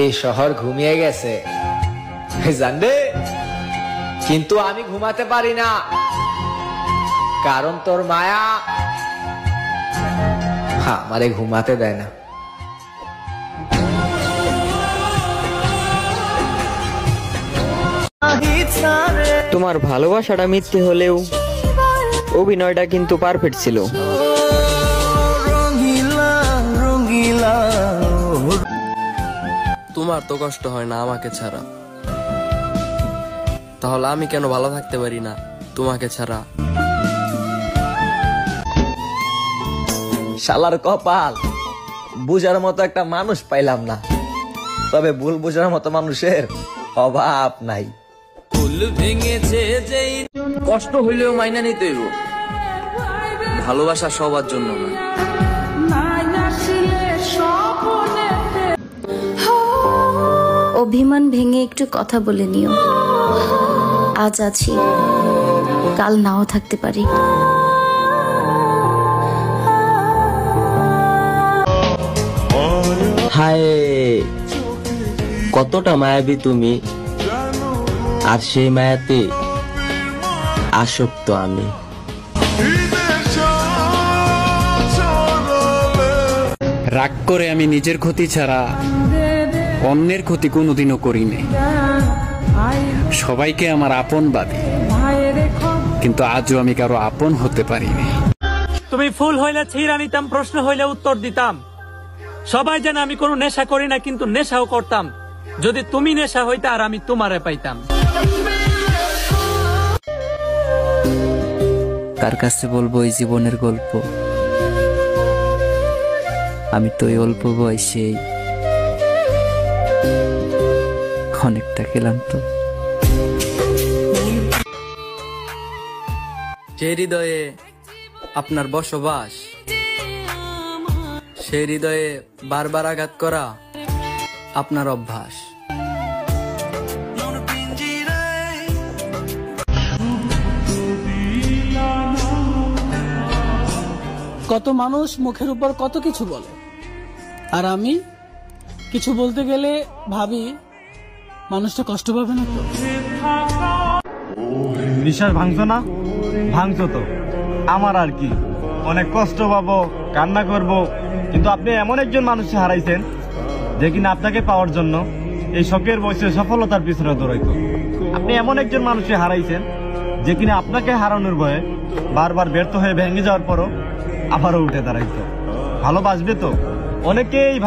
এই শহর ঘুমিয়ে গেছে জানবে, কিন্তু আমি ঘুমাতে পারি না, কারণ তোর মায়া আমারে ঘুমাতে দেয় না। তোমার ভালোবাসাটা মিথ্যে হলেও অভিনয়টা কিন্তু পারফেক্ট ছিল। তোমার তো কষ্ট হয় না আমাকে ছাড়া, তাহলে আমি কেন ভালো থাকতে পারি না তোমাকে ছাড়া? শালার কপাল, বুঝার মতো একটা মানুষ পাইলাম না, তবে ভুল বুঝার মতো মানুষের অভাব নাই। ফুল ভেঙেছে যেই কষ্ট হইলেও মাইনা নিতে হইব, ভালোবাসা সবার জন্য না। অভিমান ভেঙে একটু কথা বলে নিও। আজ আছি, কাল নাও থাকতে পারি। হায়, কতটা মায়াবী তুমি, আর সেই মায়াতে আসক্ত আমি। রাগ করে আমি নিজের ক্ষতি ছাড়া অন্যের ক্ষতি কোনোদিনও করিনি। সবাইকে আমার আপন ভাবি, কিন্তু আজও আমি কারো আপন হতে পারিনি। তুমি ফুল হইলে ছিঁড়া নিতাম, প্রশ্ন হইলে উত্তর দিতাম। সবাই জানে আমি কোনো নেশা করি না, কিন্তু নেশাও করতাম। যদি তুমি নেশা হইতা আর আমি তোমারে পাইতাম। কার কাছে বলবো এই জীবনের গল্প? আমি তো এই অল্প বয়সেই অনেকটা ক্লান্ত। যে হৃদয়ে আপনার বসবাস, সেই হৃদয়ে বারবার আঘাত করা আপনার অভ্যাস। কত মানুষ মুখের উপর কত কিছু বলে, আর আমি কিছু বলতে গেলে ভাবি মানুষটা কষ্ট পাবে না তো। বিশ্বাস ভাঙছো না? ভাঙছো তো, আমার আর কি, অনেক কষ্ট পাবো, কান্না করব, কিন্তু আপনি এমন একজন মানুষকে হারাইছেন যে কিনা আপনাকে পাওয়ার জন্য এই শখের বয়সে সফলতার পিছনে দৌড়াইতো। আপনি এমন একজন মানুষকে হারাইছেন যে কিনা আপনাকে হারানোর ভয়ে বারবার ব্যর্থ হয়ে ভেঙে যাওয়ার পরও আবারও উঠে দাঁড়াইতো। ভালোবাসবে তো অনেকেই।